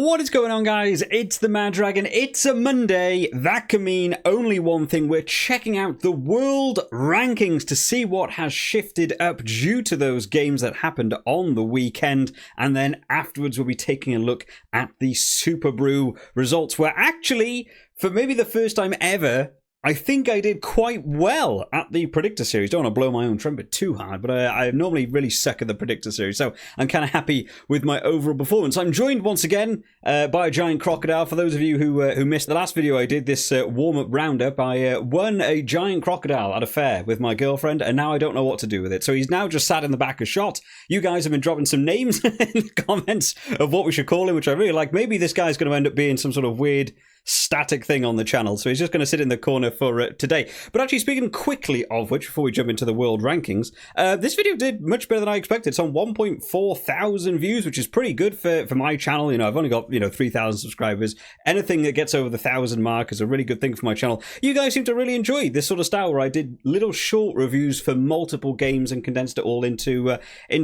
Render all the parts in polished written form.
What is going on, guys? It's the Mad Dragon. It's a Monday. That can mean only one thing. We're checking out the world rankings to see what has shifted up due to those games that happened on the weekend. And then afterwards, we'll be taking a look at the Superbru results, where actually, for maybe the first time ever, I think I did quite well at the Predictor Series. Don't want to blow my own trumpet too hard, but I normally really suck at the Predictor Series, so I'm kind of happy with my overall performance. I'm joined once again by a giant crocodile. For those of you who missed the last video I did, this warm-up roundup, I won a giant crocodile at a fair with my girlfriend, and now I don't know what to do with it. So he's now just sat in the back of shot. You guys have been dropping some names in the comments of what we should call him, which I really like. Maybe this guy's going to end up being some sort of weird static thing on the channel, so he's just going to sit in the corner for today. But actually, speaking quickly of which, before we jump into the world rankings, this video did much better than I expected. It's on 1.4 thousand views, which is pretty good for my channel. You know, I've only got 3,000 subscribers. Anything that gets over the 1,000 mark is a really good thing for my channel. You guys seem to really enjoy this sort of style where I did little short reviews for multiple games and condensed it all into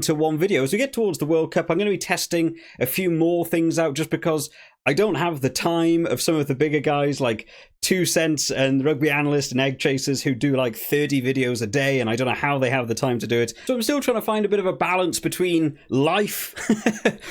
one video. As we get towards the World Cup, I'm going to be testing a few more things out, just because I don't have the time of some of the bigger guys like 2 Cents and Rugby Analyst and Egg Chasers who do like 30 videos a day, and I don't know how they have the time to do it. So I'm still trying to find a bit of a balance between life,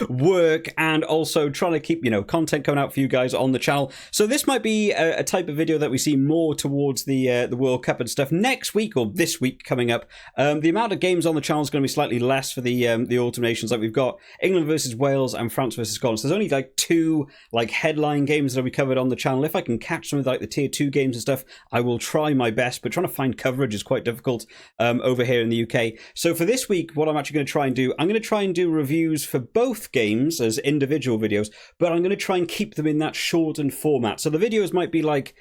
work, and also trying to keep, content coming out for you guys on the channel. So this might be a type of video that we see more towards the World Cup and stuff. Next week, or this week coming up, the amount of games on the channel is going to be slightly less for the Autumn Nations. Like, we've got England versus Wales and France versus Scotland. So there's only like 2 headline games that will be covered on the channel. If I can catch some of the tier 2 games and stuff, I will try my best, but trying to find coverage is quite difficult over here in the UK. So for this week, what I'm actually going to try and do, I'm going to try and do reviews for both games as individual videos, but I'm going to try and keep them in that shortened format. So the videos might be like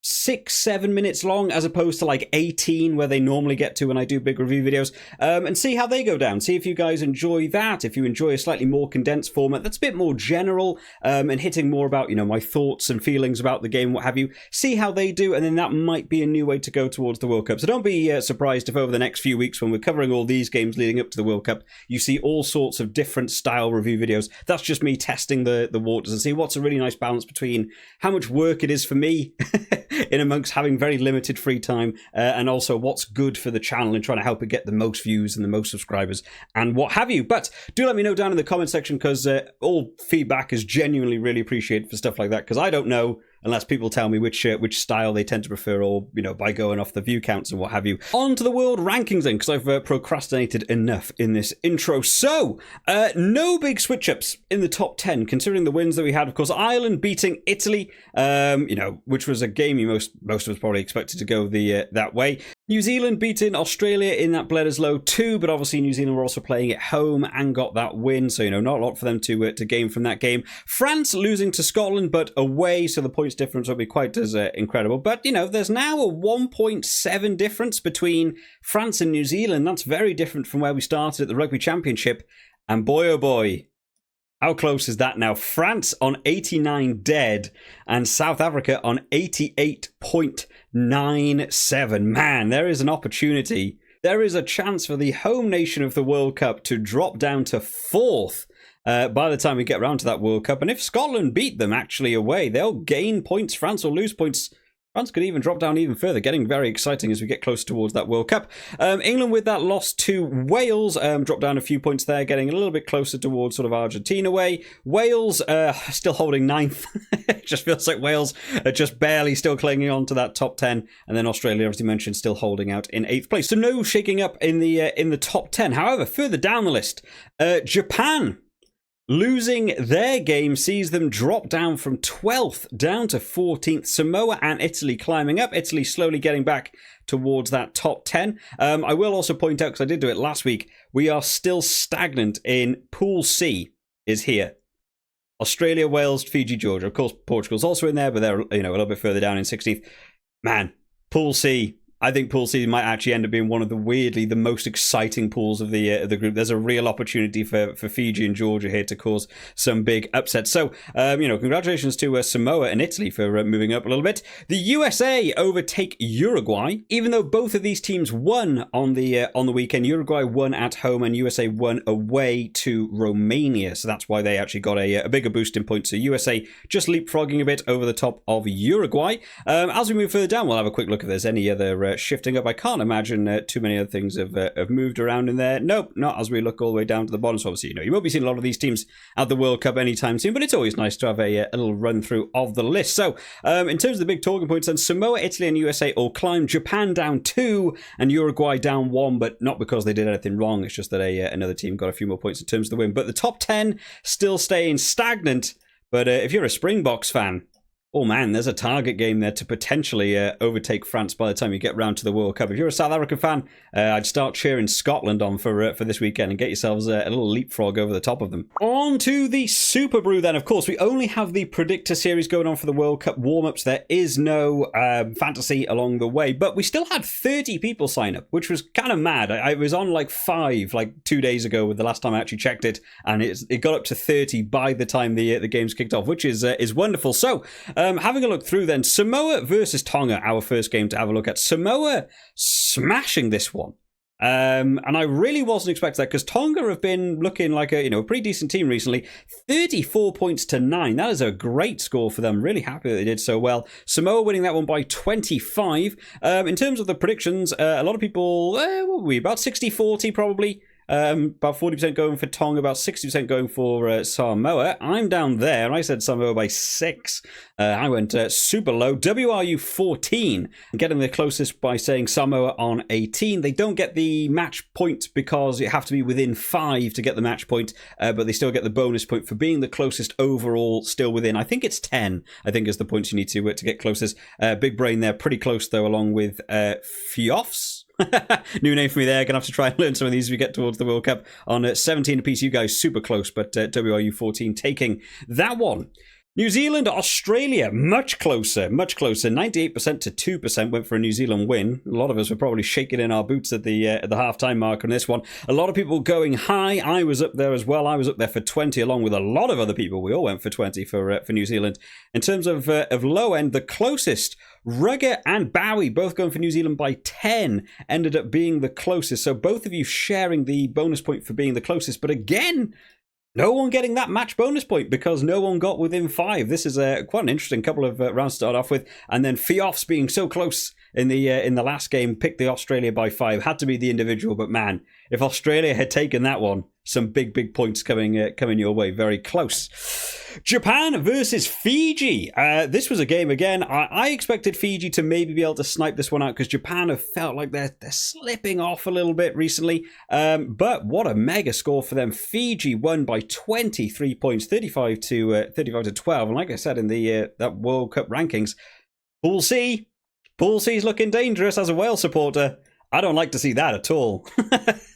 6-7 minutes long, as opposed to like 18 where they normally get to when I do big review videos, and see how they go down. See if you guys enjoy that, if you enjoy a slightly more condensed format that's a bit more general, and hitting more about my thoughts and feelings about the game, what have you. See how they do, and then that might be a new way to go towards the World Cup. So don't be surprised if over the next few weeks, when we're covering all these games leading up to the World Cup, you see all sorts of different style review videos. That's just me testing the waters and see what's a really nice balance between how much work it is for me in amongst having very limited free time, and also what's good for the channel and trying to help it get the most views and the most subscribers and what have you. But do let me know down in the comment section, because all feedback is genuinely really appreciated for stuff like that, because I don't know unless people tell me which style they tend to prefer, or by going off the view counts and what have you. On to the world rankings then, because I've procrastinated enough in this intro. So no big switch ups in the top 10 considering the wins that we had. Of course, Ireland beating Italy, which was a game most of us probably expected to go that way. New Zealand beating Australia in that Bledisloe too, but obviously New Zealand were also playing at home and got that win, so not a lot for them to gain from that game. France losing to Scotland, but away, so the points difference won't be quite as incredible. But there's now a 1.7 difference between France and New Zealand. That's very different from where we started at the Rugby Championship, and boy oh boy, how close is that now? France on 89 dead and South Africa on 88.97. Man, there is an opportunity. There is a chance for the home nation of the World Cup to drop down to 4th by the time we get around to that World Cup. And if Scotland beat them actually away, they'll gain points. France will lose points. France could even drop down even further, getting very exciting as we get close towards that World Cup. England with that loss to Wales, dropped down a few points there, getting a little bit closer towards sort of Argentina way. Wales still holding 9th. It just feels like Wales are just barely still clinging on to that top 10. And then Australia, obviously mentioned, still holding out in 8th place. So no shaking up in the top 10. However, further down the list, Japan losing their game sees them drop down from 12th down to 14th. Samoa and Italy climbing up. Italy slowly getting back towards that top 10. I will also point out, because I did do it last week, we are still stagnant in Pool C is here. Australia, Wales, Fiji, Georgia. Of course, Portugal's also in there, but they're a little bit further down in 16th. Man, Pool C, I think Pool C might actually end up being one of the most exciting pools of the group. There's a real opportunity for Fiji and Georgia here to cause some big upsets. So, congratulations to Samoa and Italy for moving up a little bit. The USA overtake Uruguay, even though both of these teams won on the weekend. Uruguay won at home and USA won away to Romania. So that's why they actually got a bigger boost in points. So USA just leapfrogging a bit over the top of Uruguay. As we move further down, we'll have a quick look if there's any other shifting up. I can't imagine too many other things have moved around in there. Nope, not as we look all the way down to the bottom. So obviously, you won't be seeing a lot of these teams at the World Cup anytime soon, but it's always nice to have a little run through of the list. So in terms of the big talking points, then Samoa, Italy, and USA all climbed. Japan down 2 and Uruguay down 1, but not because they did anything wrong. It's just that another team got a few more points in terms of the win. But the top 10 still staying stagnant. But if you're a Springboks fan, oh man, there's a target game there to potentially overtake France by the time you get round to the World Cup. If you're a South African fan, I'd start cheering Scotland on for this weekend and get yourselves a little leapfrog over the top of them. On to the Superbru then. Of course, we only have the Predictor series going on for the World Cup warm-ups. There is no fantasy along the way, but we still had 30 people sign up, which was kind of mad. I was on like 5 2 days ago with the last time I actually checked it, and it got up to 30 by the time the games kicked off, which is wonderful. So, having a look through then, Samoa versus Tonga, our first game to have a look at. Samoa smashing this one. And I really wasn't expecting that because Tonga have been looking like a pretty decent team recently. 34 points to 9. That is a great score for them. Really happy that they did so well. Samoa winning that one by 25. In terms of the predictions, a lot of people, what were we, about 60-40 probably. About 40% going for Tonga, about 60% going for Samoa. I'm down there. I said Samoa by 6. I went super low. WRU 14, getting the closest by saying Samoa on 18. They don't get the match point because you have to be within 5 to get the match point, but they still get the bonus point for being the closest overall, still within. I think it's 10, I think is the points you need to get closest. Big Brain there, pretty close though, along with Fiofs. New name for me there. Gonna have to try and learn some of these as we get towards the World Cup. On 17 apiece, you guys super close, but WRU 14 taking that one. New Zealand, Australia, much closer. 98% to 2% went for a New Zealand win. A lot of us were probably shaking in our boots at the halftime mark on this one. A lot of people going high. I was up there as well. I was up there for 20, along with a lot of other people. We all went for 20 for New Zealand. In terms of low end, the closest, Rugger and Bowie, both going for New Zealand by 10, ended up being the closest. So both of you sharing the bonus point for being the closest. But again, no one getting that match bonus point because no one got within 5. This is quite an interesting couple of rounds to start off with. And then Fiofs being so close in the last game, picked the Australia by 5. Had to be the individual, but man, if Australia had taken that one, some big points coming your way. Very close. Japan versus Fiji. This was a game again. I expected Fiji to maybe be able to snipe this one out because Japan have felt like they're slipping off a little bit recently. But what a mega score for them. Fiji won by 23 points, 35 to 12. And like I said in the that World Cup rankings, Pool C's looking dangerous as a Wales supporter. I don't like to see that at all.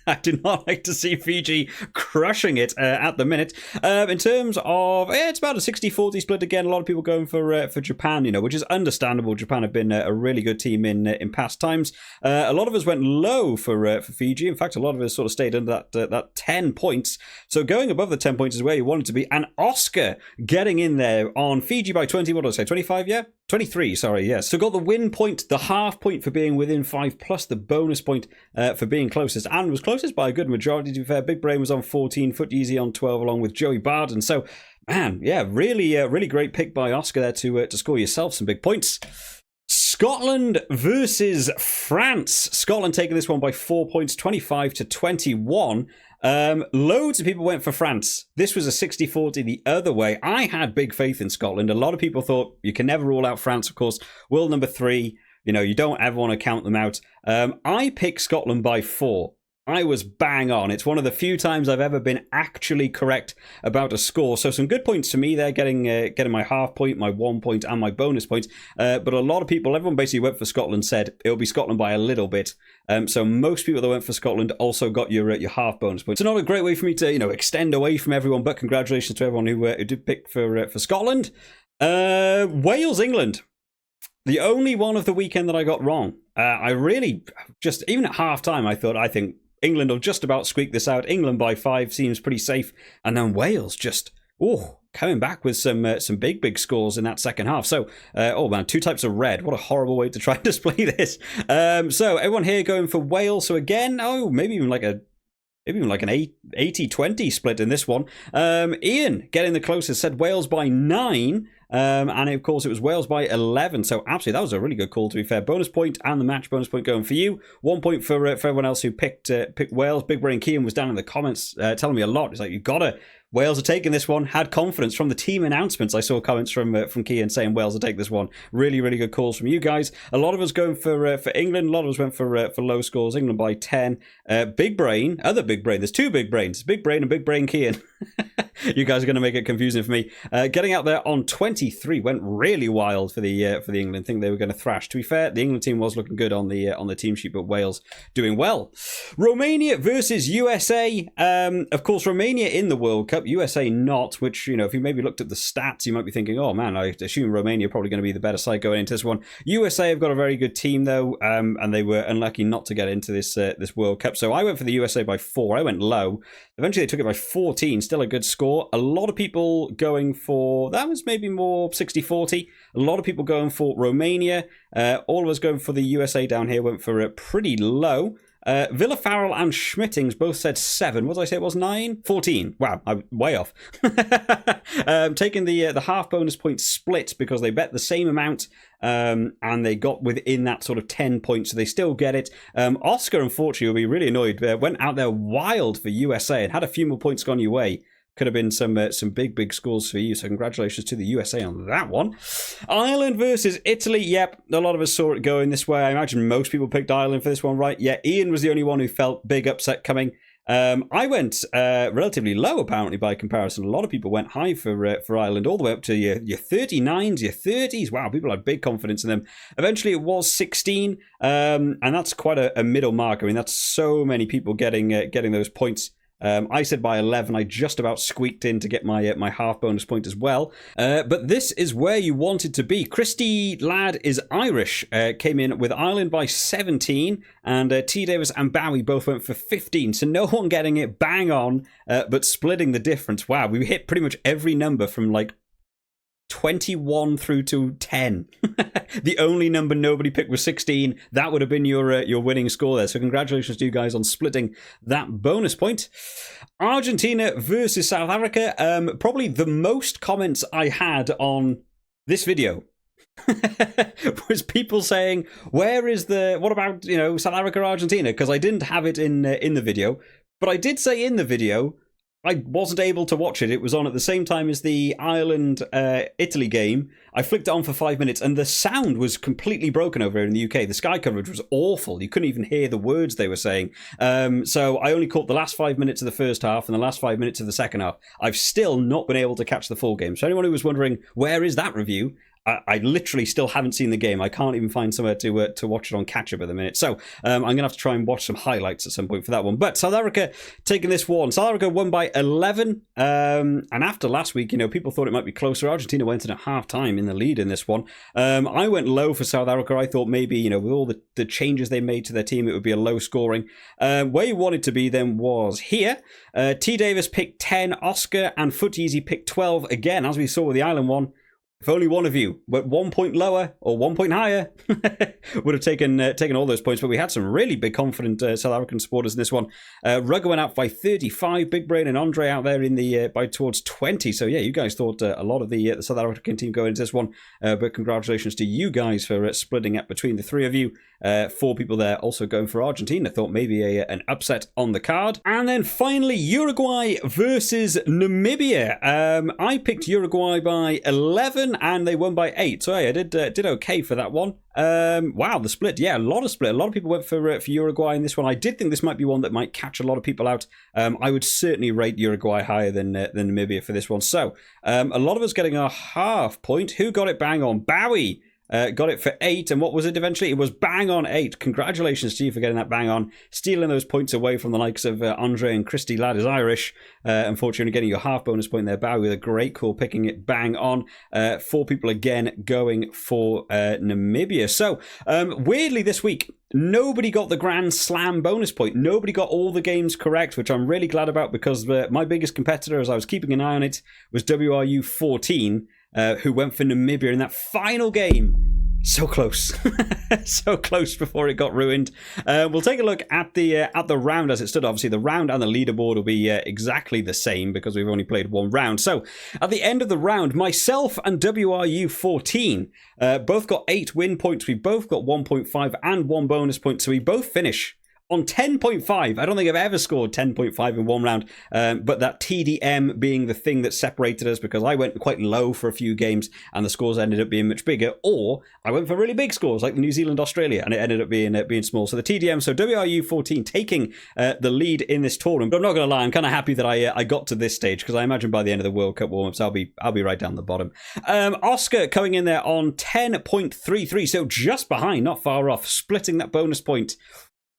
I do not like to see Fiji crushing it at the minute. In terms of, it's about a 60-40 split again. A lot of people going for Japan, which is understandable. Japan have been a really good team in past times. A lot of us went low for Fiji. In fact, a lot of us sort of stayed under that 10 points. So going above the 10 points is where you want it to be. And Oscar getting in there on Fiji by 20. What did I say? 25, yeah? 23, sorry, yes. So got the win point, the half point for being within 5, plus the bonus point for being closest, and was closest by a good majority, to be fair. Big Brain was on 14, Foot Easy on 12, along with Joey Barden. So, man, yeah, really great pick by Oscar there to score yourself some big points. Scotland versus France. Scotland taking this one by 4 points, 25 to 21. Loads of people went for France. This was a 60-40 the other way. I had big faith in Scotland. A lot of people thought you can never rule out France, of course. World number 3, you don't ever want to count them out. I picked Scotland by 4. I was bang on. It's one of the few times I've ever been actually correct about a score. So some good points to me there, getting my half point, my 1 point, and my bonus point. But a lot of people, everyone basically went for Scotland, said it'll be Scotland by a little bit. So most people that went for Scotland also got your half bonus point. So not a great way for me to extend away from everyone, but congratulations to everyone who did pick for Scotland. Wales, England. The only one of the weekend that I got wrong. I really just, even at halftime, I think England will just about squeak this out. England by 5 seems pretty safe. And then Wales just, coming back with some big scores in that second half. So, oh man, 2 types of red. What a horrible way to try and display this. So everyone here going for Wales. So again, maybe even like an 80-20 split in this one. Ian, getting the closest, said Wales by 9. And of course, it was Wales by 11. So absolutely, that was a really good call, to be fair. Bonus point and the match bonus point going for you. 1 point for everyone else who picked Wales. Big Brain Kean was down in the comments telling me a lot. He's like, you gotta... Wales are taking this one. Had confidence from the team announcements. I saw comments from Kean saying Wales will take this one. Really, really good calls from you guys. A lot of us going for England. A lot of us went for low scores. England by 10. Big Brain, other Big Brain. There's 2 Big Brains. Big Brain and Big Brain Kean. You guys are going to make it confusing for me. Getting out there on 23 went really wild for the England. Think they were going to thrash. To be fair, the England team was looking good on the team sheet, but Wales doing well. Romania versus USA. Of course, Romania in the World Cup. USA not, which, if you maybe looked at the stats, you might be thinking, oh man, I assume Romania are probably going to be the better side going into this one. USA have got a very good team though, and they were unlucky not to get into this World Cup. So I went for the USA by 4. I went low. Eventually they took it by 14. Still a good score. A lot of people going for, that was maybe more 60-40. A lot of people going for Romania. All of us going for the USA down here went for pretty low. Villa Farrell and Schmittings both said 7. What did I say it was? 9? 14. Wow, I'm way off. Taking the half bonus point split because they bet the same amount and they got within that sort of 10 points, so they still get it. Oscar, unfortunately, will be really annoyed. Went out there wild for USA and had a few more points gone your way. Could have been some big scores for you, so congratulations to the USA on that one. Ireland versus Italy. Yep, a lot of us saw it going this way. I imagine most people picked Ireland for this one, right? Yeah, Ian was the only one who felt big upset coming. I went relatively low, apparently, by comparison. A lot of people went high for Ireland, all the way up to your 39s, your 30s. Wow, people had big confidence in them. Eventually, it was 16, and that's quite a middle mark. I mean, that's so many people getting those points. I said by 11. I just about squeaked in to get my half bonus point as well. But this is where you wanted to be. Christy Ladd is Irish. Came in with Ireland by 17. And T. Davis and Bowie both went for 15. So no one getting it bang on, but splitting the difference. Wow, we hit pretty much every number from like 21 through to 10. The only number nobody picked was 16. That would have been your winning score there. So congratulations to you guys on splitting that bonus point. Argentina versus South Africa. Probably the most comments I had on this video was people saying, what about, South Africa, Argentina? Because I didn't have it in the video. But I did say in the video, I wasn't able to watch it. It was on at the same time as the Ireland-Italy game. I flicked it on for 5 minutes, and the sound was completely broken over here in the UK. The Sky coverage was awful. You couldn't even hear the words they were saying. So I only caught the last 5 minutes of the first half and the last 5 minutes of the second half. I've still not been able to catch the full game. So anyone who was wondering, where is that review? I literally still haven't seen the game. I can't even find somewhere to watch it on catch-up at the minute. So I'm going to have to try and watch some highlights at some point for that one. But South Africa taking this one. South Africa won by 11. And after last week, people thought it might be closer. Argentina went in at half-time in the lead in this one. I went low for South Africa. I thought maybe, with all the changes they made to their team, it would be a low scoring. Where you wanted to be then was here. T. Davis picked 10. Oscar and Footeasy picked 12. Again, as we saw with the Island one, if only one of you went 1 point lower or 1 point higher, would have taken all those points. But we had some really big, confident South African supporters in this one. Rugger went out by 35. Big Brain and Andre out there in the by towards 20. So yeah, you guys thought a lot of the South African team going into this one. But congratulations to you guys for splitting it between the 3 of you. 4 people there also going for Argentina. Thought maybe an upset on the card. And then finally, Uruguay versus Namibia. I picked Uruguay by 11 and they won by 8. So hey, I did okay for that one. Wow, the split. Yeah, a lot of split. A lot of people went for Uruguay in this one. I did think this might be one that might catch a lot of people out. I would certainly rate Uruguay higher than Namibia for this one. So a lot of us getting a half point. Who got it bang on? Bowie. got it for 8. And what was it eventually? It was bang on 8. Congratulations to you for getting that bang on. Stealing those points away from the likes of Andre and Christy Ladd is Irish. Unfortunately, getting your half bonus point there. Bowie with a great call, picking it bang on. 4 people again going for Namibia. So, weirdly this week, nobody got the Grand Slam bonus point. Nobody got all the games correct, which I'm really glad about because my biggest competitor, as I was keeping an eye on it, was WRU 14, who went for Namibia in that final game. So close. So close before it got ruined. We'll take a look at the round as it stood. Obviously, the round and the leaderboard will be exactly the same because we've only played one round. So, at the end of the round, myself and WRU 14 both got 8 win points. We both got 1.5 and 1 bonus point. So, we both finish on 10.5. I don't think I've ever scored 10.5 in one round, but that TDM being the thing that separated us because I went quite low for a few games and the scores ended up being much bigger, or I went for really big scores like the New Zealand-Australia and it ended up being small. So the TDM, so WRU 14 taking the lead in this tournament. But I'm not going to lie, I'm kind of happy that I got to this stage because I imagine by the end of the World Cup warm-ups I'll be right down the bottom. Oscar coming in there on 10.33, so just behind, not far off, splitting that bonus point.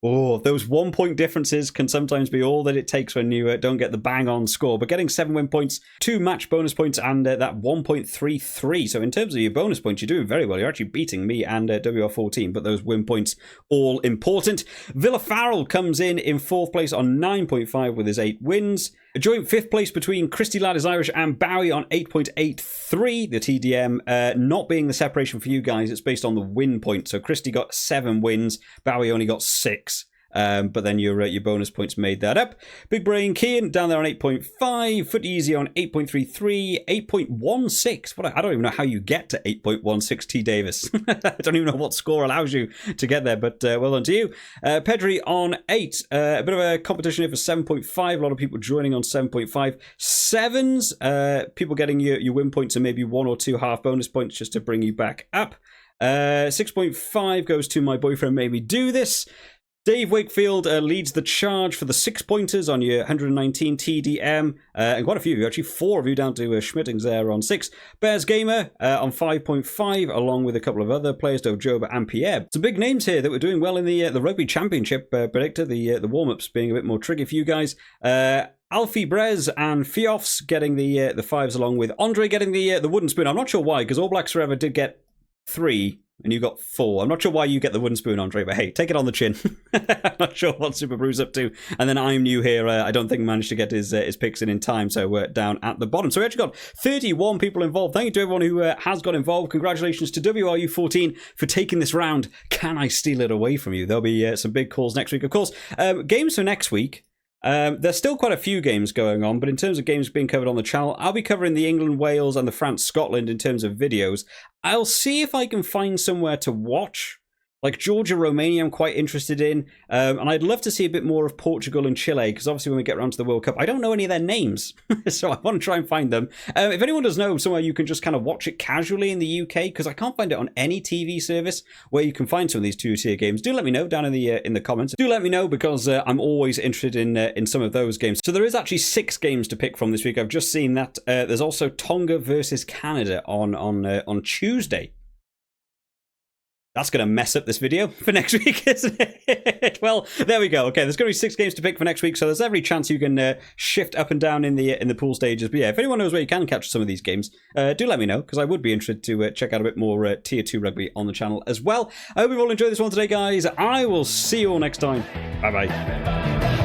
Oh, those 1 point differences can sometimes be all that it takes when you don't get the bang-on score. But getting 7 win points, 2 match bonus points, and that 1.33. So in terms of your bonus points, you're doing very well. You're actually beating me and WR14, but those win points, all important. Villa Farrell comes in 4th place on 9.5 with his 8 wins. A joint 5th place between Christy Ladd is Irish and Bowie on 8.83. The TDM not being the separation for you guys, it's based on the win point. So Christy got 7 wins, Bowie only got 6. But then your bonus points made that up. Big Brain Kian down there on 8.5. Foot Easy on 8.33. 8.16. I don't even know how you get to 8.16, T. Davis. I don't even know what score allows you to get there, but well done to you. Pedri on 8. A bit of a competition here for 7.5. A lot of people joining on 7.5. 7s. People getting your win points and maybe 1 or 2 half bonus points just to bring you back up. 6.5 goes to my boyfriend made me do this. Dave Wakefield leads the charge for the 6-pointers on your 119 TDM, and quite a few of you, actually 4 of you down to Schmittings there on 6. Bears Gamer on 5.5, along with a couple of other players, Dojoba and Pierre. Some big names here that were doing well in the Rugby Championship predictor, the warm-ups being a bit more tricky for you guys. Alfie Brez and Fiofs getting the 5s, along with Andre getting the wooden spoon. I'm not sure why, because All Blacks Forever did get 3. And you got 4. I'm not sure why you get the wooden spoon, Andre, but hey, take it on the chin. I'm not sure what Superbru's up to. And then I'm new here. I don't think managed to get his picks in time, so we're down at the bottom. So we actually got 31 people involved. Thank you to everyone who has got involved. Congratulations to WRU14 for taking this round. Can I steal it away from you? There'll be some big calls next week, of course. Games for next week. There's still quite a few games going on, but in terms of games being covered on the channel, I'll be covering the England, Wales, and the France-Scotland in terms of videos. I'll see if I can find somewhere to watch. Like Georgia, Romania, I'm quite interested in. And I'd love to see a bit more of Portugal and Chile, because obviously when we get around to the World Cup, I don't know any of their names. So I want to try and find them. If anyone does know somewhere you can just kind of watch it casually in the UK, because I can't find it on any TV service where you can find some of these 2-tier games, do let me know down in the comments. Do let me know, because I'm always interested in some of those games. So there is actually 6 games to pick from this week. I've just seen that. There's also Tonga versus Canada on Tuesday. That's going to mess up this video for next week, isn't it? Well, there we go. Okay, there's going to be 6 games to pick for next week, so there's every chance you can shift up and down in the pool stages. But yeah, if anyone knows where you can catch some of these games, do let me know, because I would be interested to check out a bit more Tier 2 rugby on the channel as well. I hope you've all enjoyed this one today, guys. I will see you all next time. Bye-bye.